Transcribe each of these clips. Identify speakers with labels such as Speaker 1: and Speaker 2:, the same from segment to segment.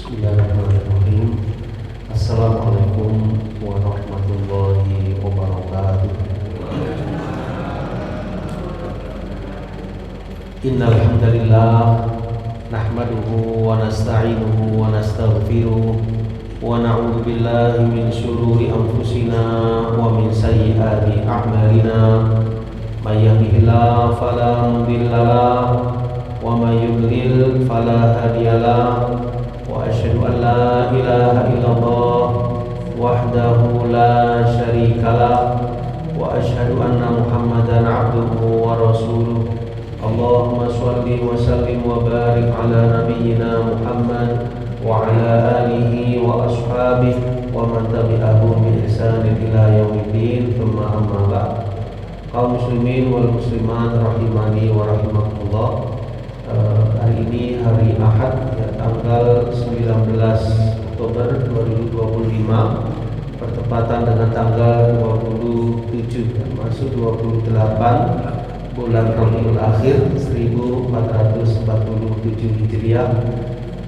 Speaker 1: Bismillahirrahmanirrahim. Assalamualaikum warahmatullahi wabarakatuh. Innal hamdalillah nahmaduhu wa nasta'inuhu wa nastaghfiruh wa na'udzu billahi min shururi anfusina wa min sayyiati a'malina. May yahdihillahu fala mudilla lahu wa may yudlil fala hadiyalah. Wa asyhadu an la ilaha illallah wahdahu la syarikalah wa asyhadu anna Muhammadan abduhu wa rasuluh. Allahumma shalli wa sallim wa barik ala nabiyyina Muhammad wa ala alihi wa ashabihi wa man tabi'ahum bi ihsanin ila yaumiddin. Tsumma amma ba'd. Kaum muslimin wal muslimat rahimani wa rahimakumullah. Hari ini hari Ahad ya, tanggal 19 Oktober 2025 bertepatan dengan tanggal 27 ya, masuk 28 bulan Rabiul Akhir 1447 Hijriah.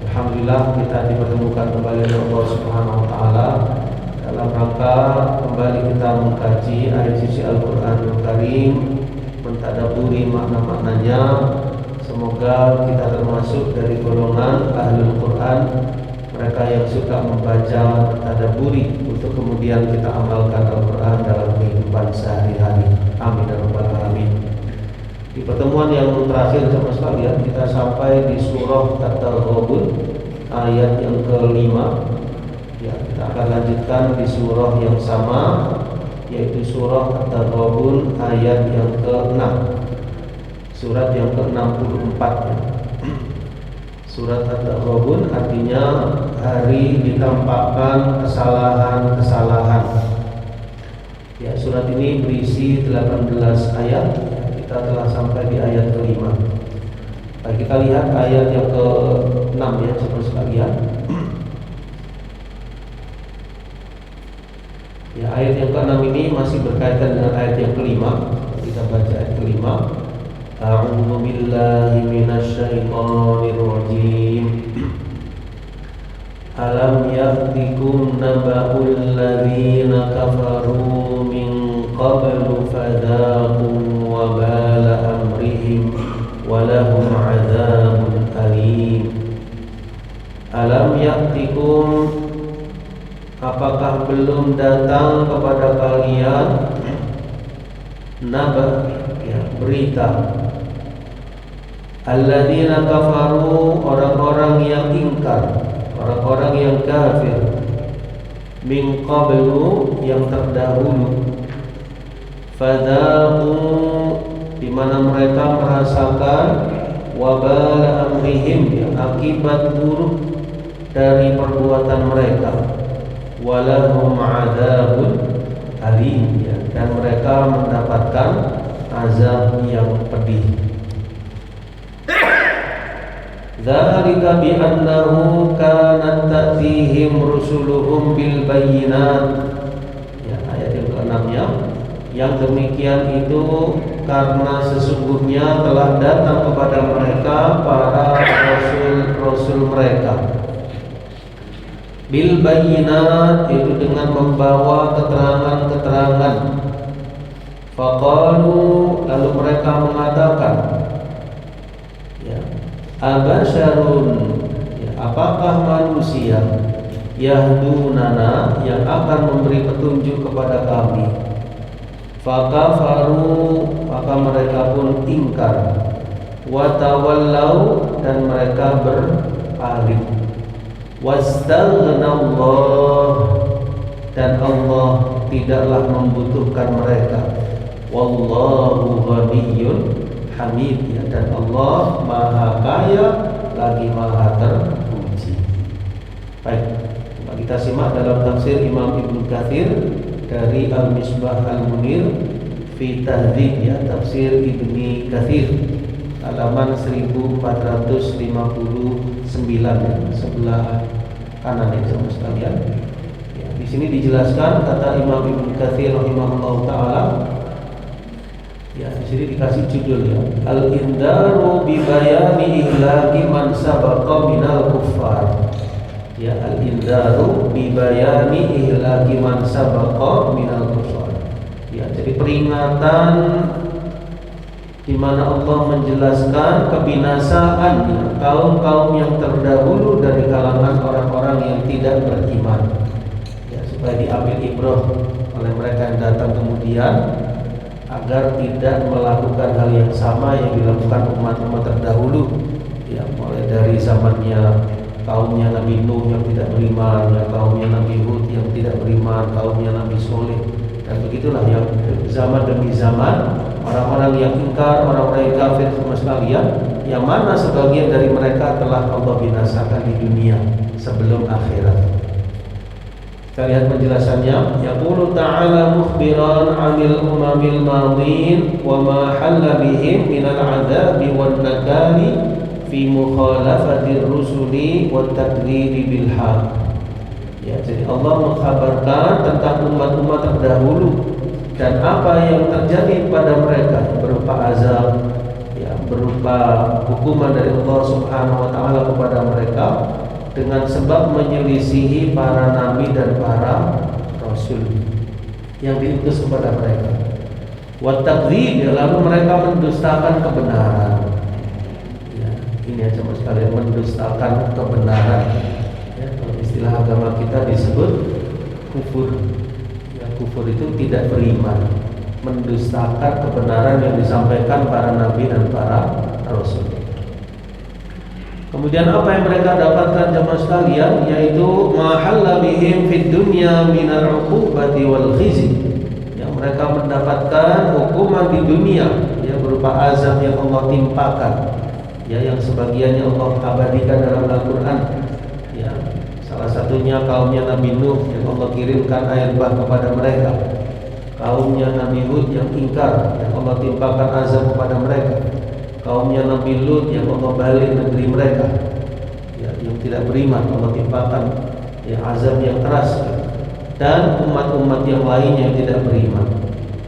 Speaker 1: Alhamdulillah kita dipertemukan kembali oleh Allah Subhanahu wa taala dalam rangka kembali kita mengkaji ayat suci Al-Qur'anul Karim, mentadabburi makna-maknanya. Semoga kita termasuk dari golongan Ahlul Quran, mereka yang suka membaca, tadabburi untuk kemudian kita amalkan Al-Quran dalam kehidupan sehari-hari. Amin ya rabbal alamin. Di pertemuan yang terakhir sama sekalian kita sampai di surah At-Taghabun ayat yang ke-5. Ya, kita akan lanjutkan di surah yang sama, yaitu surah At-Taghabun ayat yang ke-6. Surat yang ke-64 ya. Surat At-Taghabun artinya hari ditampakkan kesalahan-kesalahan. Ya, surat ini berisi 18 ayat. Kita telah sampai di ayat ke-5. Baik, kita lihat ayat yang ke-6 ya, saudara sekalian. Ya, ayat yang ke-6 ini masih berkaitan dengan ayat yang ke-5. Kita baca ayat ke-5. A'udzu billahi minasyaitonir rajim. Alam ya'tikum naba'ul ladzina kafaru min qablu fadzaqu wabala amrihim wa lahum 'adzabun alim. Alam ya'tikum, apakah belum datang kepada kalian naba ya, berita alladzina kafaru, orang-orang yang ingkar, orang-orang yang kafir, min qablu, yang terdahulu, fadzaqu, di mana mereka merasakan wabala amrihim, yang akibat buruk dari perbuatan mereka, walahum adzabun alim, ya, dan mereka mendapatkan azab yang pedih. Dzalika bi annahu kanat ta'tihim rusuluhum bil bayyinat. Ya, ayat yang ke-6-nya, yang demikian itu karena sesungguhnya telah datang kepada mereka para rasul-rasul mereka. Bil bayyinat, itu dengan membawa keterangan-keterangan. Faqalu, lalu mereka mengatakan, ya, abasyarun, ya, apakah manusia, yahdunana, yang akan memberi petunjuk kepada kami. Fakafaru, maka mereka pun ingkar. Watawallau, dan mereka berpaling. Wastaghnaullah, dan Allah tidaklah membutuhkan mereka. Wallahu ghaniyyun hamid, ya, dan Allah maha kaya lagi maha terpuji. Baik, coba kita simak dalam tafsir Imam Ibnu Katsir dari Al-Misbah Al-Munir fi Tahdzib, ya, tafsir Ibnu Katsir, halaman 1459 ya, sebelah kanan ya, saudara sekalian. Ya, di sini dijelaskan kata Imam Ibnu Katsir rahimahullah taala. Ya, di sini dikasih judul ya, Al-Indaru bi bayani ihlaki man sabaqa minal kuffar. Ya, al-indaru bi bayani ihlaki man sabaqa minal kufar. Ya, jadi peringatan di mana Allah menjelaskan kebinasaan kaum-kaum yang terdahulu dari kalangan orang-orang yang tidak beriman. Ya, supaya diambil ibrah oleh mereka yang datang kemudian agar tidak melakukan hal yang sama yang dilakukan umat-umat terdahulu. Ya, mulai dari zamannya kaumnya Nabi Nuh yang tidak beriman, ya, kaumnya Nabi Hud yang tidak beriman, kaumnya Nabi Soleh, dan begitulah yang zaman demi zaman orang-orang yang ingkar, orang-orang yang kafir semua sekalian, yang mana sebagian dari mereka telah Allah binasakan di dunia sebelum akhirat. Kita lihat penjelasannya. Yaqulu ta'ala mukhbiran 'anil umamil madin wa ma halla bihim minal 'adzabi wan nakali fi mukhalafatir rusuli wat takdziri bil haq. Ya, jadi Allah mengkhabarkan tentang umat-umat terdahulu dan apa yang terjadi pada mereka berupa azab, ya, berupa hukuman dari Allah Subhanahu wa taala kepada mereka dengan sebab menyelisihi para nabi dan para rasul yang diutus kepada mereka. Wa takdzib, lalu mereka mendustakan kebenaran. Ya, ini aja Mas sekalian, mendustakan kebenaran. Ya, kalau istilah agama kita disebut kufur. Ya, kufur itu tidak beriman, mendustakan kebenaran yang disampaikan para nabi dan para rasul. Kemudian apa yang mereka dapatkan jemaah sekalian, yaitu mahalla bihim fid dunya minal uqubati wal khizi. Yang mereka mendapatkan hukuman di dunia, ya, berupa azab yang Allah timpakan, ya, yang sebagiannya Allah abadikan dalam Al-Qur'an. Ya, salah satunya kaumnya Nabi Nuh yang Allah kirimkan air bah kepada mereka. Kaumnya Nabi Hud yang ingkar, yang Allah timpakan azab kepada mereka. Kaumnya Nabi Lut yang Allah balik negeri mereka, ya, yang tidak beriman, Allah timpakan, ya, azab yang keras. Dan umat-umat yang lainnya yang tidak beriman,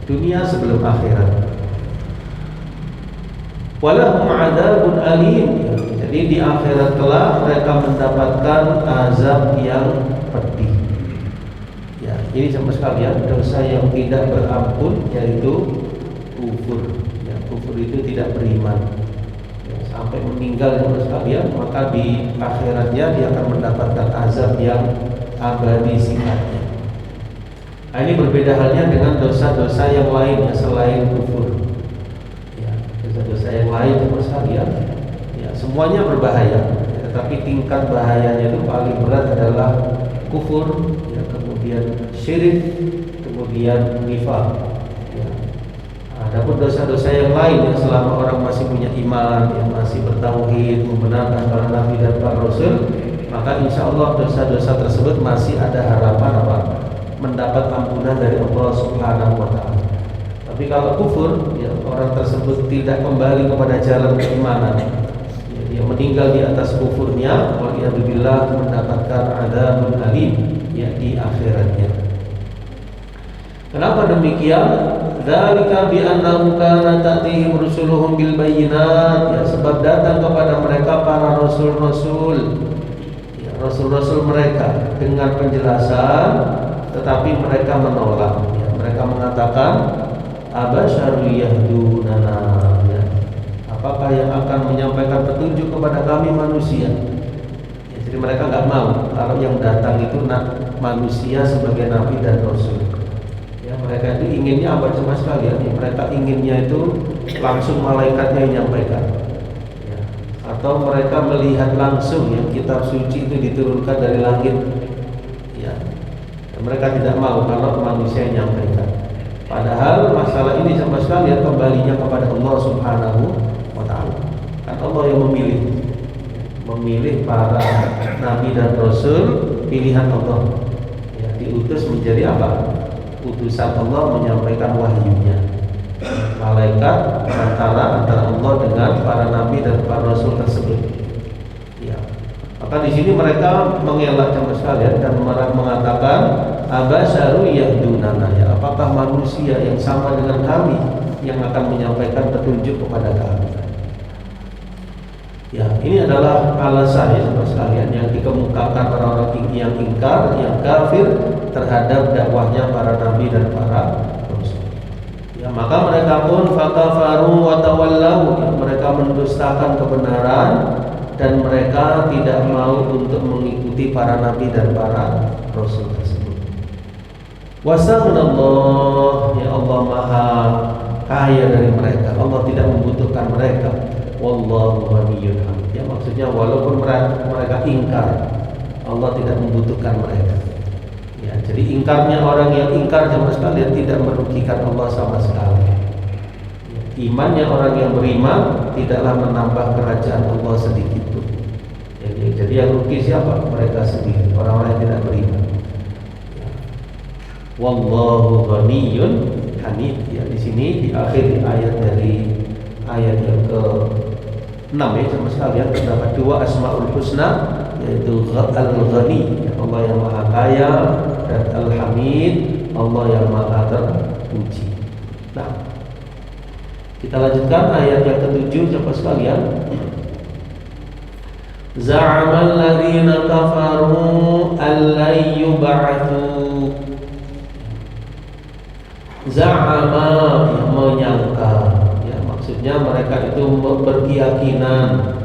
Speaker 1: dunia sebelum akhirat. Walahum adzabun alim, ya, jadi di akhirat kelak mereka mendapatkan azab yang pedih. Ya, ini sama sekalian dosa yang tidak berampun, yaitu kufur. Kufur itu tidak beriman, ya, sampai meninggal sama sekalian, maka di akhiratnya dia akan mendapatkan azab yang abadi sifatnya. Nah, ini berbeda halnya dengan dosa-dosa yang lain, ya, selain kufur. Ya, dosa-dosa yang lain sama sekalian, ya, semuanya berbahaya, ya, tetapi tingkat bahayanya itu paling berat adalah kufur, ya, kemudian syirik, kemudian nifaq. Adapun dosa-dosa yang lain, yang selama orang masih punya iman, yang masih bertauhid, membenarkan para nabi dan para rasul, maka insya Allah dosa-dosa tersebut masih ada harapan apa? Mendapat ampunan dari Allah Subhanahu wa taala. Tapi kalau kufur, ya, orang tersebut tidak kembali kepada jalan keimanan, ya, dia meninggal di atas kufurnya, waliyadzubillah, mendapatkan adzabun alim, ya, di akhiratnya. Kenapa demikian? Dzalika bi annahu kana ta'tihim rusuluhum bil bayyinat, ya, sebab datang kepada mereka para rasul-rasul, ya, rasul-rasul mereka dengan penjelasan, tetapi mereka menolak, ya, mereka mengatakan abasyaru yahdunana, ya, apakah yang akan menyampaikan petunjuk kepada kami manusia? Ya, jadi mereka enggak mau kalau yang datang itu manusia sebagai nabi dan rasul. Mereka itu inginnya apa cuma sekalian, ya, mereka inginnya itu langsung malaikatnya yang menyampaikan, ya, atau mereka melihat langsung yang kitab suci itu diturunkan dari langit, ya. Dan mereka tidak mau kalau manusia yang menyampaikan. Padahal masalah ini sama sekalian kembalinya kepada Allah Subhanahu wa taala. Kan Allah yang memilih para nabi dan rasul pilihan Allah, ya, diutus menjadi apa? Utusan Allah menyampaikan wahyunya. Malaikat antara Allah dengan para nabi dan para rasul tersebut. Ya. Maka di sini mereka mengelak sama sekalian dan mengatakan abasyaru yahdunana, ya, apakah manusia yang sama dengan kami yang akan menyampaikan petunjuk kepada kami? Ya, ini adalah alasan ya saudara sekalian yang dikemukakan orang-orang yang ingkar, yang kafir terhadap dakwahnya para nabi dan para rasul. Ya, maka mereka pun fakafaru wa tawallau, ya, mereka mendustakan kebenaran dan mereka tidak mau untuk mengikuti para nabi dan para rasul tersebut. Wasagunallah, ya Allah maha kaya dari mereka, Allah tidak membutuhkan mereka. Wallahu ghaniyyun hamid. Ya, maksudnya walaupun mereka ingkar, Allah tidak membutuhkan mereka. Ya, jadi ingkarnya orang yang ingkar sama sekalian tidak merugikan Allah sama sekali. Ya, imannya orang yang beriman tidaklah menambah kerajaan Allah sedikit pun. Jadi yang rugi siapa? Mereka sendiri, orang-orang yang tidak beriman. Ya. Wallahu ghaniyyun hamid. Ya, di sini di akhir ayat dari ayat yang ke-6 ya sama sekalian terdapat dua asmaul husna, yaitu Al-Ghani, Allah yang maha kaya, dan Al-Hamid, Allah yang maha terpuji. Nah, kita lanjutkan ayat yang ke-7 sama sekalian. Za'amal ladzina kafaru allan yub'atsu. Za'ama, menyangka. Maksudnya mereka itu berkeyakinan,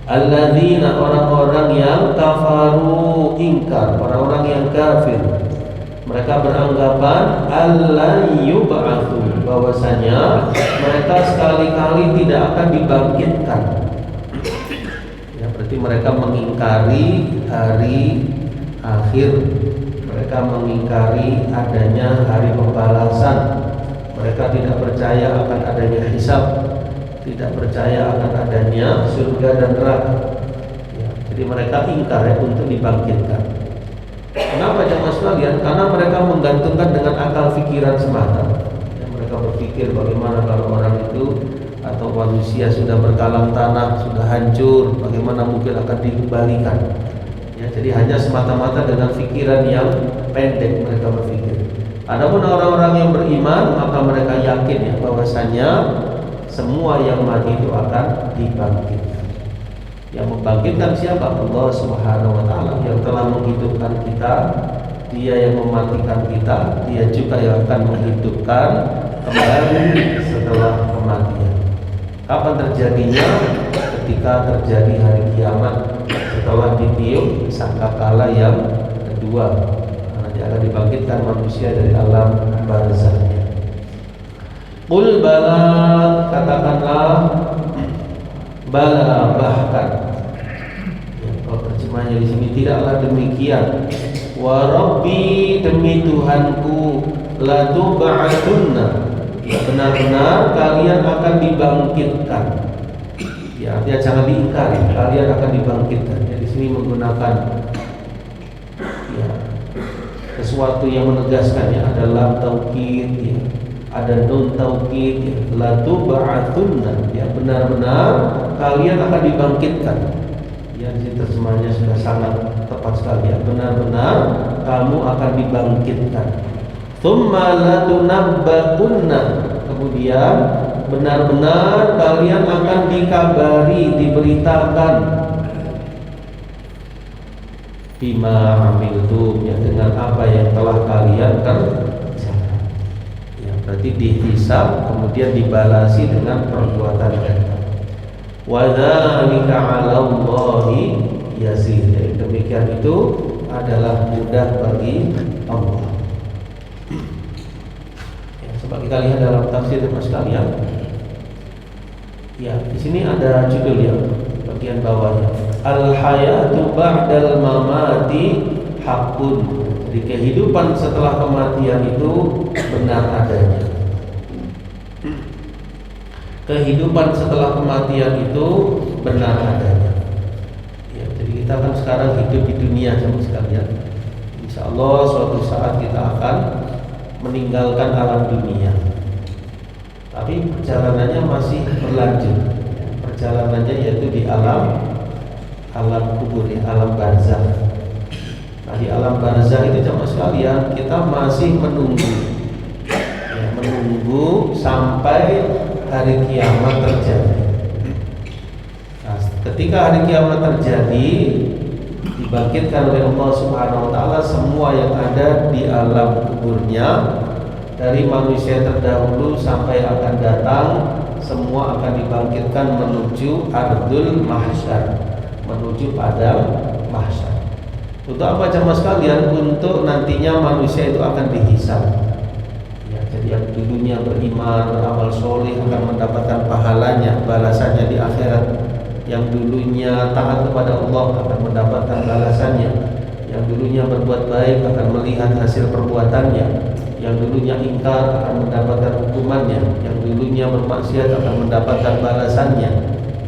Speaker 1: alladzina, orang-orang yang kafaru, ingkar, orang-orang yang kafir. Mereka beranggapan allan yub'atsu, bahwasanya mereka sekali-kali tidak akan dibangkitkan. Ya, berarti mereka mengingkari hari akhir. Mereka mengingkari adanya hari pembalasan. Mereka tidak percaya akan adanya hisab, tidak percaya akan adanya surga dan neraka. Ya, jadi mereka ingkar ya untuk dibangkitkan. Kenapa jemaah sekalian? Karena mereka menggantungkan dengan akal pikiran semata. Ya, mereka berpikir bagaimana kalau orang itu atau manusia sudah berkalang tanah, sudah hancur, bagaimana mungkin akan dikembalikan. Ya, jadi hanya semata-mata dengan pikiran yang pendek mereka berpikir. Adapun orang-orang yang beriman, maka mereka yakin ya bahwasanya semua yang mati itu akan dibangkitkan. Yang membangkitkan siapa? Allah Subhanahu wa taala yang telah menghidupkan kita, Dia yang mematikan kita, Dia juga yang akan menghidupkan kembali setelah kematian. Kapan terjadinya? Ketika terjadi hari kiamat, setelah ditiup sangkakala yang kedua. Akan dibangkitkan manusia dari alam barzahnya. Qul bala, katakanlah bala, bahkan. Ya, kalau terjemahnya di sini tidaklah demikian. Wa rabbi, demi Tuhanku, la tub'atsunna, ya benar-benar kalian akan dibangkitkan. Ya, artinya jangan diingkari, kalian akan dibangkitkan. Ya, di sini menggunakan sesuatu yang menegaskannya adalah taukid, ya. Ada nun taukid, ya. La tub'atsunna, ya benar-benar kalian akan dibangkitkan. Ya, di sini terjemahnya sudah sangat tepat sekali ya. Benar-benar kamu akan dibangkitkan. Tsumma latunabba'unna, kemudian benar-benar kalian akan dikabari, diberitakan bima amiltum, ya dengan apa yang telah kalian kerjakan. Ya, berarti dihisab kemudian dibalasi dengan perbuatan kita. Wa dzalika 'alallahi yasir. Demikian itu adalah mudah bagi Allah. Ya, coba kita lihat dalam tafsir Mas sekalian. Ya, di sini ada judul ya, bagian bawahnya. Al-hayatu ba'dal mamati haqqun. Jadi kehidupan setelah kematian itu benar adanya. Kehidupan setelah kematian itu benar adanya. Ya, jadi kita kan sekarang hidup di dunia sama sekalian. Insya Allah suatu saat kita akan meninggalkan alam dunia. Tapi perjalanannya masih berlanjut. Perjalanannya yaitu di alam kubur, ya, alam barzah. Nah, di alam barzah itu jemaah sekalian kita masih menunggu, ya, menunggu sampai hari kiamat terjadi. Nah, ketika hari kiamat terjadi, dibangkitkan oleh Allah Subhanahu wa taala semua yang ada di alam kuburnya, dari manusia terdahulu sampai akan datang, semua akan dibangkitkan menuju ardul mahsyar, menuju padang mahsyar. Untuk apa jemaah sekalian? Untuk nantinya manusia itu akan dihisab. Ya, jadi yang dulunya beriman, beramal soleh akan mendapatkan pahalanya, balasannya di akhirat. Yang dulunya taat kepada Allah akan mendapatkan balasannya. Yang dulunya berbuat baik akan melihat hasil perbuatannya. Yang dulunya ingkar akan mendapatkan hukumannya. Yang dulunya bermaksiat akan mendapatkan balasannya.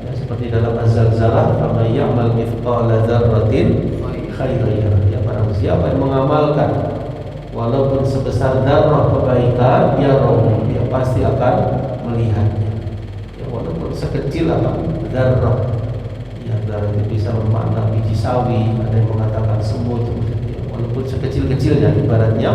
Speaker 1: Ya, seperti dalam Az-Zalzalah, "Faman ya'mal mithqala dzarratin khairan yarah." Ya, barang siapa yang mengamalkan walaupun sebesar darah kebaikan, dia pasti akan melihatnya. Ya, walaupun sekecil apa? Darah. Ya, darah itu bisa bermakna biji sawi, ada yang mengatakan semut. Ya, walaupun sekecil-kecilnya ibaratnya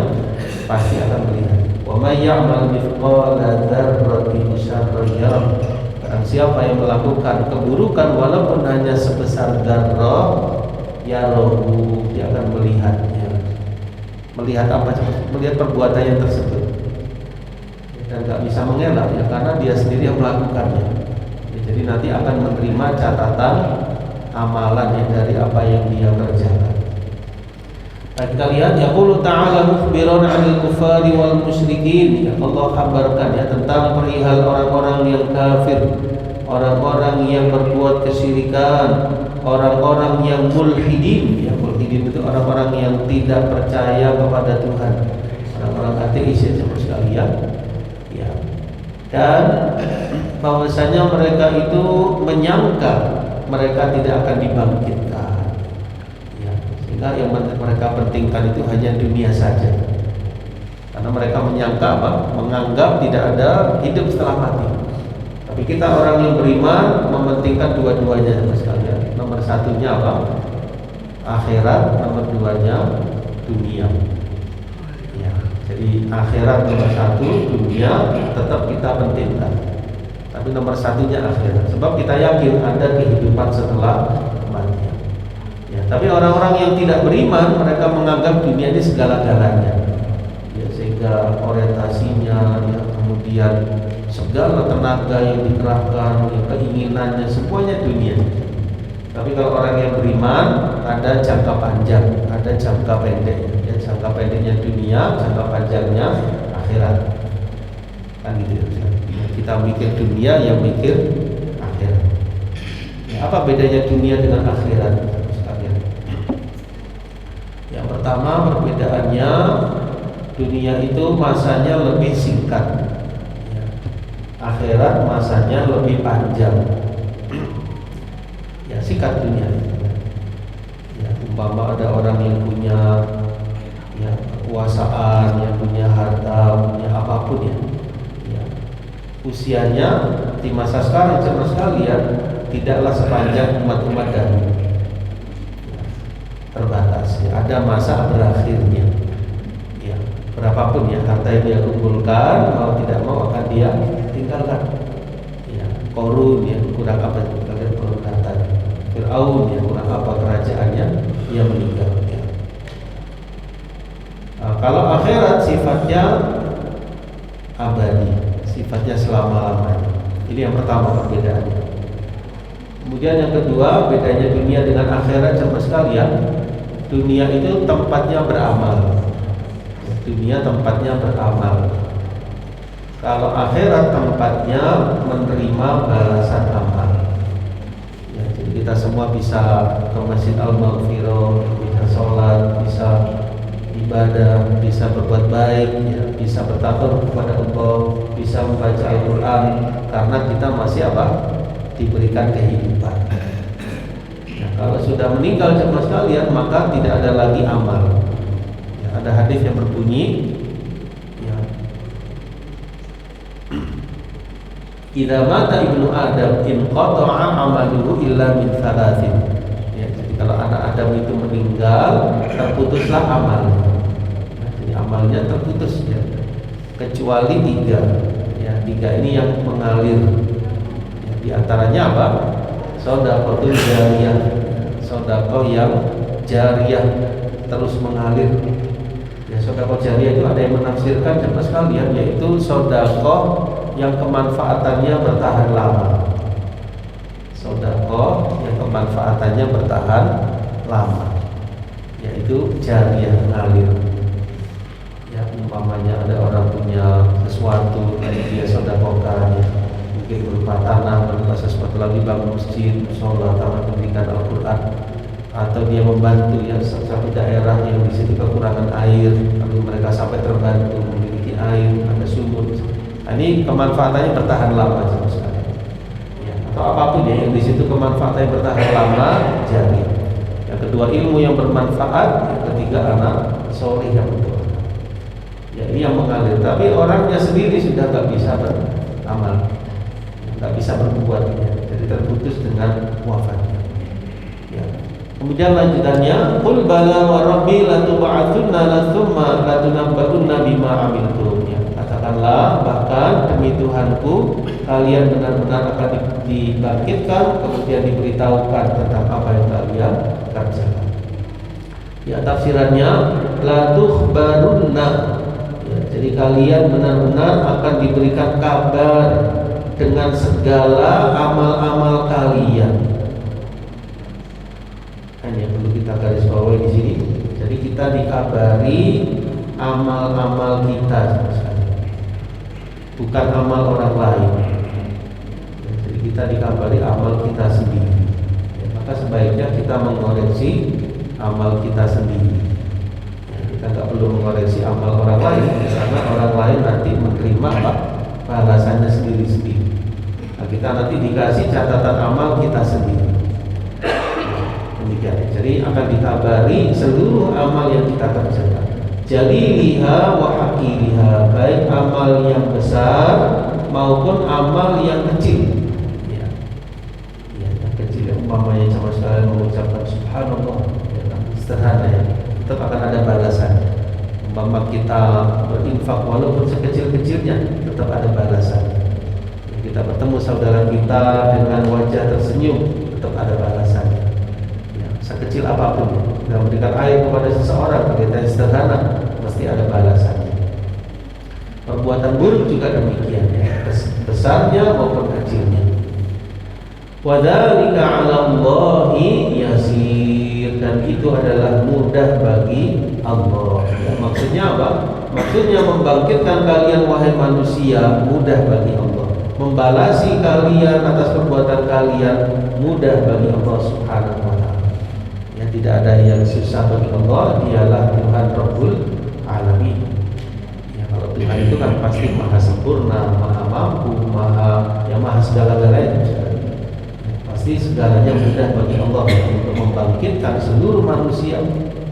Speaker 1: pasti akan melihat. Wa may ya'mal mithqala dzarratin syarran yarah. Barang siapa yang melakukan keburukan walaupun hanya sebesar darah, yarahu, dia akan melihatnya. Melihat apa? Melihat perbuatannya tersebut. Dan nggak bisa mengelak ya, karena dia sendiri yang melakukannya. Ya, jadi nanti akan menerima catatan amalannya dari apa yang dia kerjakan. Nah, kita lihat yaqulu ta'ala mukhbiran 'anil kuffari wal musyrikin. Ya, Allah kabarkan ya tentang perihal orang-orang yang kafir, orang-orang yang berbuat kesyirikan, orang-orang yang mulhidin. Ya, mulhidin itu orang-orang yang tidak percaya kepada Tuhan, orang-orang ateis ya jemaah sekalian. Ya. Dan bahwasanya mereka itu menyangka mereka tidak akan dibangkitkan. Ya, sehingga yang mereka pentingkan itu hanya dunia saja. Karena mereka menyangka apa? Menganggap tidak ada hidup setelah mati. Tapi kita orang yang beriman mementingkan dua-duanya sekalian. Nomor satunya apa? Akhirat, nomor duanya dunia. Ya, jadi akhirat nomor satu, dunia tetap kita pentingkan. Tapi nomor satunya akhirat. Sebab kita yakin ada kehidupan setelah kematian. Ya, tapi orang-orang yang tidak beriman, mereka menganggap dunia ini segala-galanya. Ya, sehingga orientasinya, ya, kemudian segala tenaga yang dikerahkan, ya, keinginannya semuanya dunia. Tapi kalau orang yang beriman, ada jangka panjang, ada jangka pendek. Ya, jangka pendeknya dunia, jangka panjangnya akhirat. Kan gitu ya. Kita mikir dunia, yang mikir akhirat. Ya, apa bedanya dunia dengan akhirat? Sekalian. Yang pertama perbedaannya, dunia itu masanya lebih singkat. Akhirat masanya lebih panjang. Ya, singkat dunia. Ya, umpama ada orang yang punya ya kekuasaan, yang punya harta, punya apapun ya. Ya, usianya di masa sekarang jemaah sekalian tidaklah sepanjang umat-umat dahulu. Ya, terbatas. Ya, ada masa berakhirnya. Ya, berapapun ya harta yang dia kumpulkan, mau tidak mau akan dia tinggalkan. Ya, Korun ya kurang apa kalian perlu kata. Fir'aun ya kurang apa kerajaannya, dia meninggal. Ya. Nah, kalau akhirat sifatnya abadi, sifatnya selama-lamanya. Ini yang pertama perbedaannya. Kemudian yang kedua, bedanya dunia dengan akhirat jemaah sekalian. Dunia itu tempatnya beramal. Dunia tempatnya beramal. Kalau akhirat tempatnya menerima balasan amal. Ya, jadi kita semua bisa ke Masjid Al-Maghfirah, bisa sholat, bisa ibadah, bisa berbuat baik, ya, bisa bertakwa kepada Allah, bisa membaca Al-Quran, karena kita masih apa? Diberikan kehidupan. Nah, kalau sudah meninggal jemaah sekalian, maka tidak ada lagi amal. Ya, ada hadis yang berbunyi, idza mata ibnu Adam inqata'a amaluhu illa min thalathin. Ya, jadi kalau anak Adam itu meninggal, terputuslah amalnya. Nah, jadi amalnya terputus ya. Kecuali tiga. Ya, tiga ini yang mengalir. Ya, di antaranya apa? Shadaqatul jariyah, sedekah yang jariyah, terus mengalir. Ya, sedekah jariyah itu ada yang menafsirkan jemaah sekalian, yaitu sedekah yang kemanfaatannya bertahan lama. Sedekah yang kemanfaatannya bertahan lama, yaitu jariyah, mengalir. Ya, umpamanya ada orang punya sesuatu yang dia sedekahkan, mungkin berupa tanah, berupa sesuatu lagi, bangun masjid, sholat, taman pendidikan Al-Quran, atau dia membantu ya satu daerah yang di situ kekurangan air, lalu mereka sampai terbantu memiliki air, ada sumur. Nah, ini kemanfaatannya bertahan lama sekali. Ya, atau apapun ya yang di situ kemanfaatannya bertahan lama, jadi. Yang kedua, ilmu yang bermanfaat. Yang ketiga, anak soleh yang betul. Ya, ini yang mengalir. Tapi orangnya sendiri sudah nggak bisa beramal, nggak bisa berbuat, ya. Jadi terputus dengan wafatnya. Ya. Kemudian lanjutannya, qul bala wa rabbi latub'atsunna tsumma latunabba'unna bima amiltum. Ya. Katakanlah, bahkan demi Tuhanku, kalian benar-benar akan dibangkitkan, kemudian diberitahukan tentang apa yang kalian kerjakan. Ya, tafsirannya latukhbarunna. Ya, jadi kalian benar-benar akan diberikan kabar dengan segala amal-amal kalian. Hanya perlu kita garis bawahi di sini. Jadi kita dikabari amal-amal kita, bukan amal orang lain. Ya, jadi kita dikabari amal kita sendiri. Ya, maka sebaiknya kita mengoreksi amal kita sendiri. Ya, kita nggak perlu mengoreksi amal orang lain, karena orang lain nanti menerima balasannya sendiri-sendiri. Nah, kita nanti dikasih catatan amal kita sendiri. Demikian. Jadi akan dikabari seluruh amal yang kita kerjakan. Jadi liha wa hakiliha, baik amal yang besar maupun amal yang kecil. Ya, ya yang kecil, umpamanya sama sekali mengucapkan subhanallah, ya, sederhana ya, tetap akan ada balasannya. Umpama kita berinfak walaupun sekecil-kecilnya, tetap ada balasannya. Ya, kita bertemu saudara kita dengan wajah tersenyum, tetap ada balasannya. Sekecil apapun, kita memberikan air kepada seseorang, kegiatan sederhana, pasti ada balasannya. Perbuatan buruk juga demikian, ya, besarnya maupun kecilnya. Wadzalika 'ala Allahi yasir, dan itu adalah mudah bagi Allah. Ya, maksudnya apa? Maksudnya membangkitkan kalian wahai manusia mudah bagi Allah. Membalasi kalian atas perbuatan kalian mudah bagi Allah Subhanahu wa taala. Ya, tidak ada yang susah bagi Allah, dialah Tuhan Rabbul Alamin. Ya, kalau Tuhan itu kan pasti maha sempurna, maha mampu, maha segala-galanya. Ya, pasti segalanya mudah bagi Allah untuk membangkitkan seluruh manusia,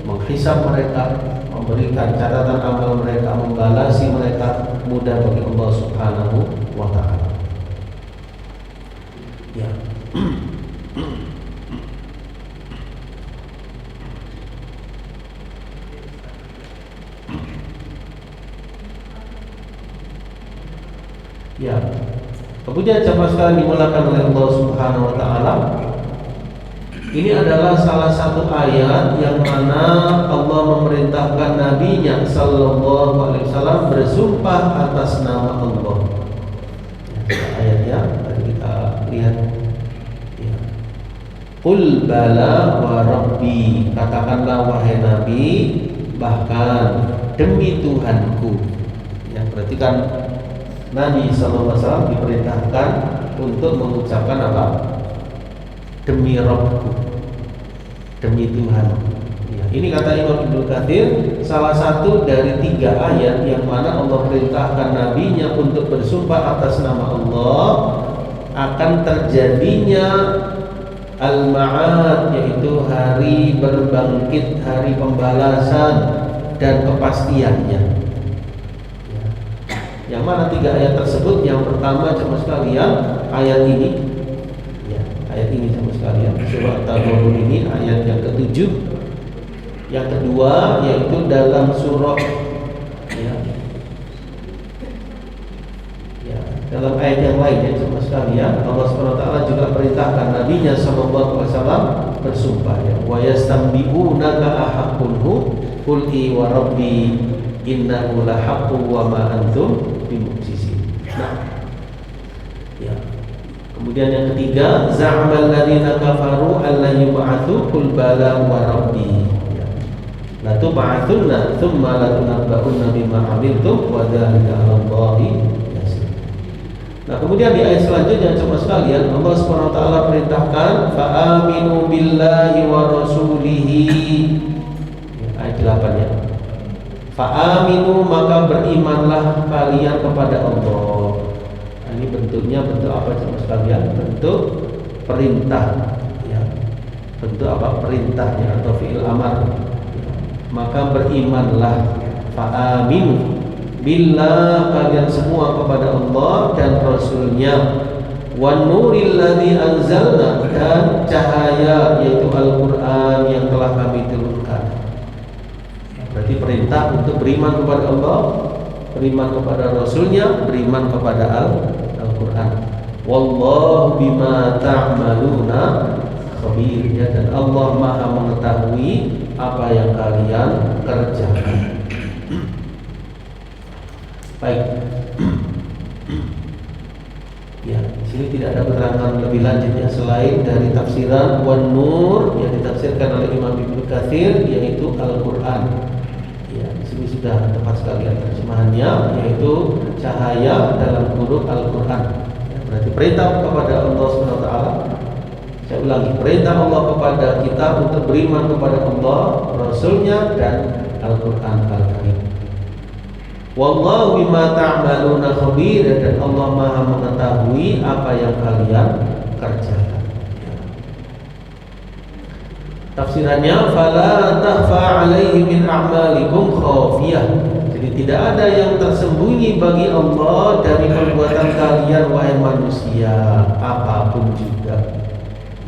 Speaker 1: menghisab mereka, memberikan catatan amal mereka, membalasi mereka, mudah bagi Allah Subhanahu wa taala. Ya. Ya. Kemudian jemaah sekalian dimulakan oleh Allah Subhanahu wa taala. Ini adalah salah satu ayat yang mana Allah memerintahkan nabinya sallallahu alaihi wasallam bersumpah atas nama Allah. Ya, ayatnya tadi kita lihat. Ya. Qul bala wa rabbi, katakanlah wahai nabi, bahkan demi Tuhanku. Ya, berarti kan Nabi SAW diperintahkan untuk mengucapkan apa? Demi Rabbku, demi Tuhan. Ya, ini kata Imam Ibnu Katsir, salah satu dari 3 ayat yang mana Allah perintahkan nabinya untuk bersumpah atas nama Allah akan terjadinya al-ma'ad, yaitu hari berbangkit, hari pembalasan dan kepastiannya. Yang mana 3 ayat tersebut? Yang pertama jemaah sekalian, ayat ini. Ya, ayat ini jemaah sekalian, surah At-Taghabun ini ayat yang ke-7. Yang kedua yaitu dalam surah Dalam ayat yang lain ya cuma sekalian, Allah SWT juga perintahkan nabinya sallallahu alaihi wasallam bersumpah ya, wa yastanbi'unaka ahaqqun hu qul i wa rabbi innahu lahaqqun wa ma antum bimu'jizin. Nah, ya. Kemudian yang ketiga, za'amal ladzina kafaru alla yub'atsu qul bala wa rabbi. Ya. La tub'atsunna tsumma la tunabba'unna bima 'amiltum wa dzalika 'ala Allahi. Nah, kemudian di ayat selanjutnya coba sekalian Allah SWT perintahkan fa'aminu billahi wa rasulihi. Ayat 8 ya. Fa'aminu maka berimanlah kalian kepada Allah. Nah, ini bentuknya bentuk apa coba sekalian? Bentuk perintah ya. Bentuk apa? Perintahnya atau fi'il amar. Maka berimanlah fa'aminu billah kalian semua kepada Allah dan Rasulnya, wan nuril ladzi anzalna dan cahaya yaitu Al-Quran yang telah kami turunkan. Berarti perintah untuk beriman kepada Allah, beriman kepada Rasulnya, beriman kepada Al-Quran. Wallahu bima ta'maluna khabir ya, dan Allah Maha mengetahui apa yang kalian kerjakan. Baik. Ya, di sini tidak ada keterangan lebih lanjutnya selain dari tafsiran wan nur yang ditafsirkan oleh Imam Ibnu Katsir yaitu Al-Qur'an. Ya, di sini sudah tepat sekali terjemahannya yaitu cahaya dalam huruf Al-Qur'an. Ya, berarti perintah kepada Allah Subhanahu wa taala. Saya ulangi, perintah Allah kepada kita untuk beriman kepada Allah, Rasulnya dan Al-Qur'an Al-Karim. Wallahu bima ta'maluna khabir, dan Allah Maha mengetahui apa yang kalian kerjakan. Tafsirannya fala takhfa 'alaihi min a'malikum khafiyah. Jadi tidak ada yang tersembunyi bagi Allah dari perbuatan kalian wahai manusia apapun juga.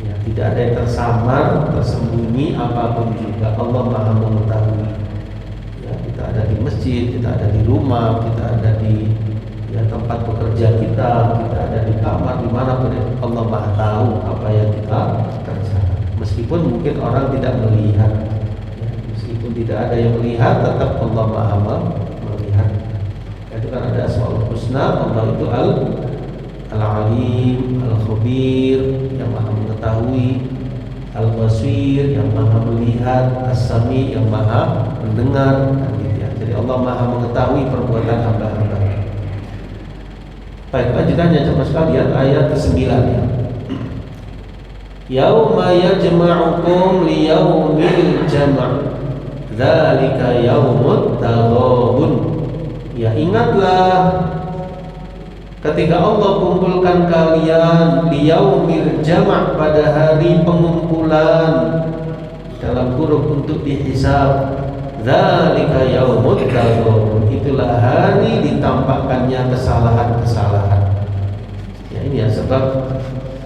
Speaker 1: Ya, tidak ada yang tersamar, tersembunyi apapun juga. Allah Maha mengetahui. Kita ada di masjid, kita ada di rumah, kita ada di ya, tempat bekerja kita ada di kamar, dimanapun Allah Maha tahu apa yang kita kerjakan. Meskipun mungkin orang tidak melihat, ya, meskipun tidak ada yang melihat, tetap Allah Maha melihat. Itu kan ada Asmaul Husna, Allah itu Al-Alim, Al-Khabir yang Maha mengetahui, Al-Basir yang Maha melihat, As-Sami yang Maha mendengar. Jadi Allah Maha mengetahui perbuatan hamba-hamba. Baik, lanjutannya coba sekalian ayat ke-9 ya. Yauma yajma'ukum liyaumil jam'. Dzalika yaumut taghabun. Ya, ingatlah ketika Allah kumpulkan kalian liyaumil jam' pada hari pengumpulan dalam huruf untuk dihisab. Dzalika yaumut taghabun, itulah hari ditampakkannya kesalahan-kesalahan. Ya, ini ya sebab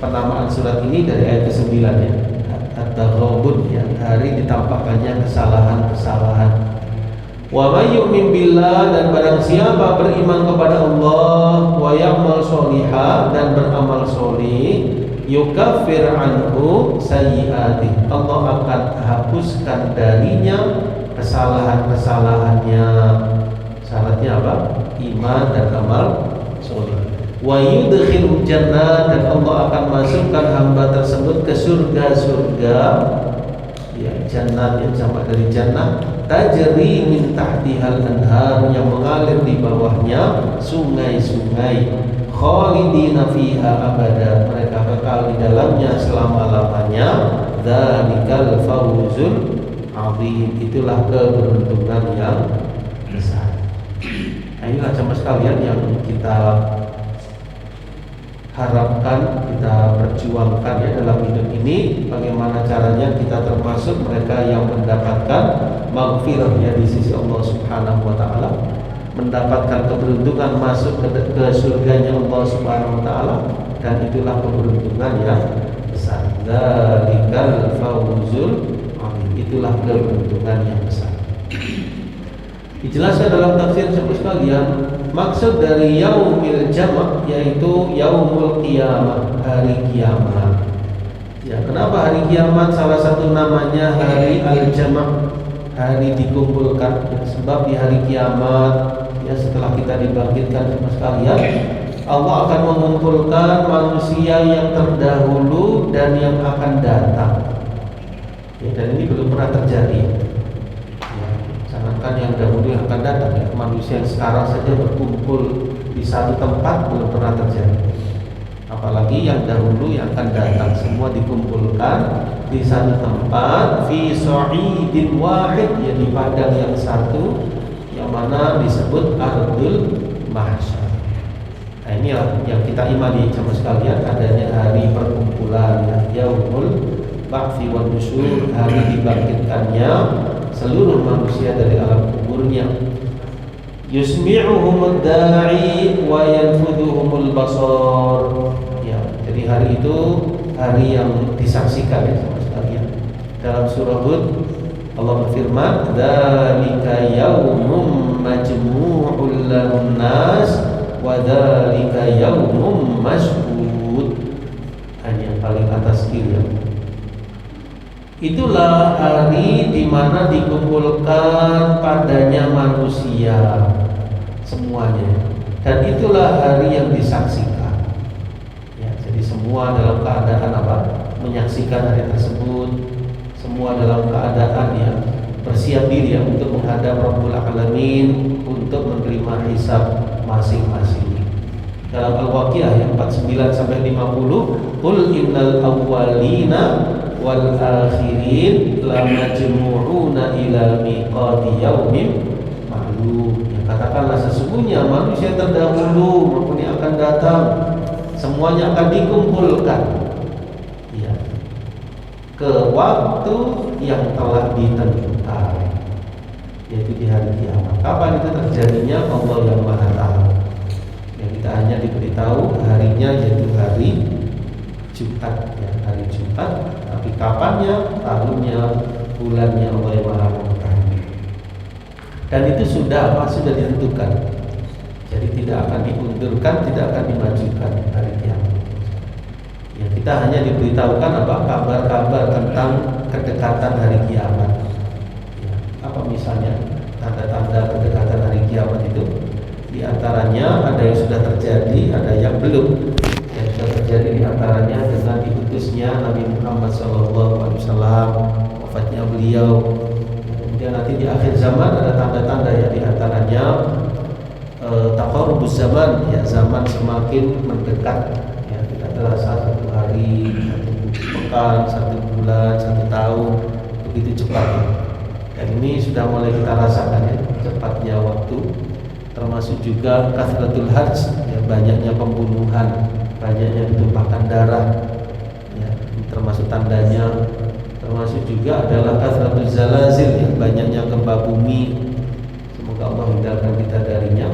Speaker 1: penamaan surat ini dari ayat ke-9 ya. At-taghabun ya, hari ditampakkannya kesalahan-kesalahan. Wa may yu'min billah, dan barang siapa beriman kepada Allah, wa ya'mal sholihan, dan beramal sholih, yukaffir anhu sayyi'atih, Allah akan hapuskan darinya kesalahan-kesalahannya. Syaratnya apa? Iman dan amal soleh. Wa yudkhilul jannah, dan Allah akan masukkan hamba tersebut ke surga-surga. Ya, jannat yang jamak dari jannah, tajri min tahtihal anhar, yang mengalir di bawahnya sungai-sungai. Khalidina fiha abada, mereka kekal di dalamnya selama-lamanya. Dzalikal fawzul azim, itulah keberuntungan yang besar. Nah, inilah sama sekalian yang kita harapkan, kita perjuangkan ya dalam hidup ini. Bagaimana caranya kita termasuk mereka yang mendapatkan maghfirah ya di sisi Allah Subhanahu wa taala, mendapatkan keberuntungan masuk ke surganya Allah Subhanahu wa taala, dan itulah keberuntungan yang besar. Dzalikal fawzul, itulah keberuntungan yang besar. Dijelaskan dalam tafsir sekalian, maksud dari yaumil jama' yaitu yaumul qiyamah, hari kiamat. Ya, kenapa hari kiamat salah satu namanya hari al-jama', hari dikumpulkan? Ya, sebab di hari kiamat, ya setelah kita dibangkitkan sama sekalian, Allah akan mengumpulkan manusia yang terdahulu dan yang akan datang. Ya, dan ini belum pernah terjadi. Ya, jangankan yang dahulu yang akan datang, ya, manusia yang sekarang saja berkumpul di satu tempat belum pernah terjadi. Apalagi yang dahulu yang akan datang, semua dikumpulkan di satu tempat, fi sa'idin wahid, ya di padang yang satu, yang mana disebut ardul mahsyar. Nah, ini yang kita imani sama sekalian, adanya hari perkumpulan, ya, yaumul ba'tsi wan nusyur, hari dibangkitkannya seluruh manusia dari alam kuburnya. Yusmi'uhumud da'i wa yanfudhuhumul basar. Ya, jadi hari itu hari yang disaksikan, ya sama sekalian. Dalam surah Hud Allah berfirman, "Dzalika yaumum majmu'ul lahun nas wa dzalika yaumum mashhud." Hanya yang paling atas kiri, ya. Itulah hari di mana dikumpulkan padanya manusia semuanya, dan itulah hari yang disaksikan. Ya, jadi semua dalam keadaan apa? Menyaksikan hari tersebut. Semua dalam keadaan yang bersiap diri, ya, untuk menghadap Rabbul Alamin, untuk menerima hisab masing-masing. Dalam Al-Waqiah yang 49 sampai 50, qul innal awwalina wal akhirin lamajmu'una ila miqati yaumin ma'lum. Ya, katakanlah sesungguhnya manusia terdahulu maupun yang akan datang semuanya akan dikumpulkan, ya, ke waktu yang telah ditentukan, yaitu di hari kiamat. Kapan itu terjadinya Allah yang Maha Tahu. Ya, kita hanya diberitahu harinya yaitu hari Jumat, ya, hari Jumat. Tapi kapannya, tahunnya, bulannya Allah yang Maha Mengetahui. Dan itu sudah ditentukan. Jadi tidak akan diundurkan, tidak akan dimajukan hari kiamat. Ya, kita hanya diberitahukan apa kabar-kabar tentang kedekatan hari kiamat. Ya, apa misalnya tanda-tanda kedekatan hari kiamat itu? Di antaranya ada yang sudah terjadi, ada yang belum. Yang sudah terjadi di antaranya dengan diutusnya Nabi Muhammad SAW, wafatnya beliau. Kemudian nanti di akhir zaman ada tanda-tanda, ya, di antaranya taqarrubuz zaman, ya, zaman semakin mendekat. Ya, tidak terasa satu hari, satu pekan, satu bulan, satu tahun, begitu cepat. Dan ini sudah mulai kita rasakan, ya, cepatnya waktu. Termasuk juga kathratul hajj, ya, banyaknya pembunuhan, banyaknya ditumpahkan darah, ya, termasuk tandanya. Termasuk juga adalah kathratul zalazil, ya, banyaknya gempa bumi. Semoga Allah hindarkan kita darinya.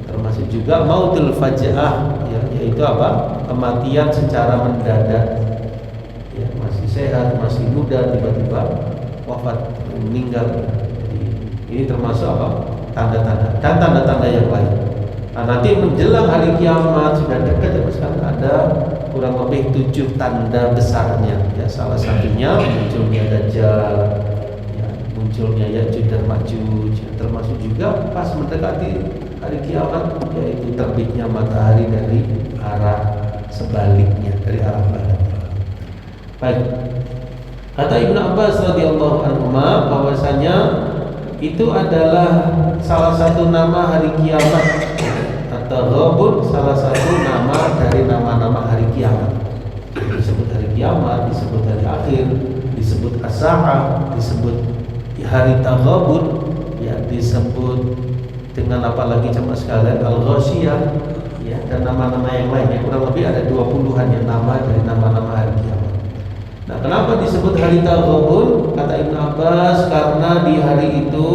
Speaker 1: Termasuk juga mautul faja'ah, ya, yaitu apa? Kematian secara mendadak. Ya, masih sehat, masih muda, tiba-tiba wafat, meninggal. Jadi ini termasuk apa? Tanda-tanda dan tanda-tanda yang lain. Nah, nanti menjelang hari kiamat sudah dekat, ya, sekarang ada kurang lebih 7 tanda besarnya. Ya, salah satunya munculnya Dajjal, ya, munculnya Ya'juj dan Ma'juj. Ya, termasuk juga pas mendekati hari kiamat, yaitu terbitnya matahari dari arah sebaliknya, dari arah barat. Baik. Kata Ibnu Abbas radhiyallahu anhu bahwasanya itu adalah salah satu nama hari kiamat, atau Ghabun salah satu nama dari nama-nama hari kiamat. Disebut hari kiamat, disebut hari akhir, disebut as-sa'ah, disebut hari Taghabun, ya, disebut dengan apa lagi jemaah sekalian, al-Ghasyiyah, ya, dan nama-nama yang lain. Yang kurang lebih ada 20-an yang nama dari nama-nama hari kiamat. Nah, kenapa disebut hari Taghabun? Kata Ibnu Abbas, karena di hari itu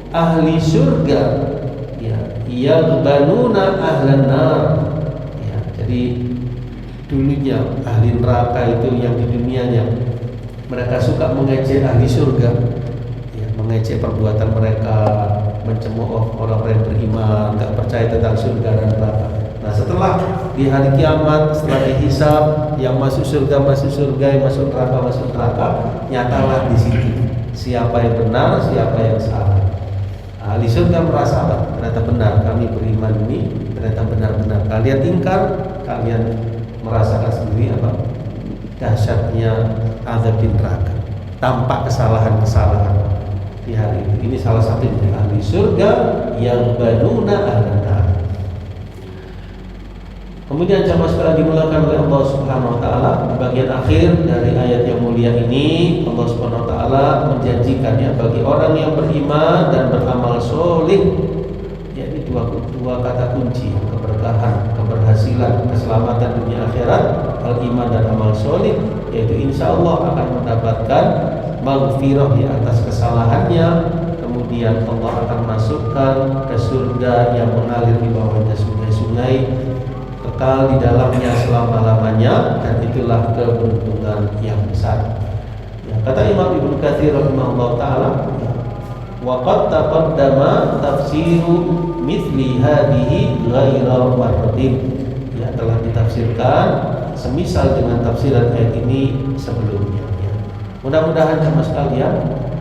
Speaker 1: ahli surga, ya, yaghbanuna ahlan nar. Ya, jadi dulunya ahli neraka itu yang di dunianya mereka suka mengejek ahli surga, ya, mengejek perbuatan mereka, mencemooh orang-orang yang beriman, nggak percaya tentang surga dan neraka. Nah, setelah di hari kiamat, setelah dihisab, yang masuk surga, yang masuk neraka, nyatalah di situ siapa yang benar, siapa yang salah. Ahli surga merasa apa? Ternyata benar, kami beriman ini ternyata benar-benar. Kalian ingkar, kalian merasakan sendiri apa? Dahsyatnya azab di neraka. Tampak kesalahan-kesalahan di hari itu. Ini salah satu dari ahli surga yang banuna ahlan. Kemudian jamaah sekalian dimulakan oleh Allah Subhanahu wa taala, di bagian akhir dari ayat yang mulia ini Allah Subhanahu wa taala menjanjikannya bagi orang yang beriman dan beramal soleh, yakni dua kata kunci keberkahan, keberhasilan, keselamatan dunia akhirat, al-iman dan amal soleh, yaitu insya Allah akan mendapatkan maghfirah di atas kesalahannya. Kemudian Allah akan masukkan ke surga yang mengalir di bawahnya sungai-sungai, kekal di dalamnya selama-lamanya, dan itulah keberuntungan yang besar. Ya, kata Imam Ibnu Katsir rahimahullah taala, wa qad taqaddama tafsiru mithli hadhihi ghaira marratin. Ya, telah ditafsirkan semisal dengan tafsiran ayat ini sebelumnya. Ya. Mudah-mudahan jemaah sekalian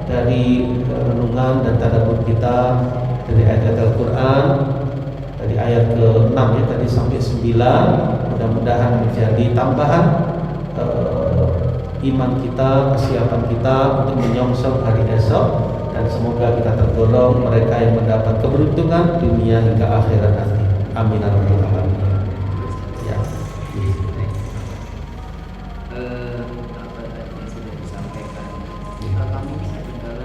Speaker 1: dari renungan dan tadabbur kita dari ayat Al-Qur'an dari ayat ke-6 ya tadi sampai 9, mudah-mudahan menjadi tambahan iman kita, kesiapan kita untuk menyongsong hari esok, dan semoga kita tergolong mereka yang mendapat keberuntungan dunia hingga akhirat nanti. Amin ya rabbal alamin. Ya.
Speaker 2: Apa tadi yang sudah disampaikan, kami bisa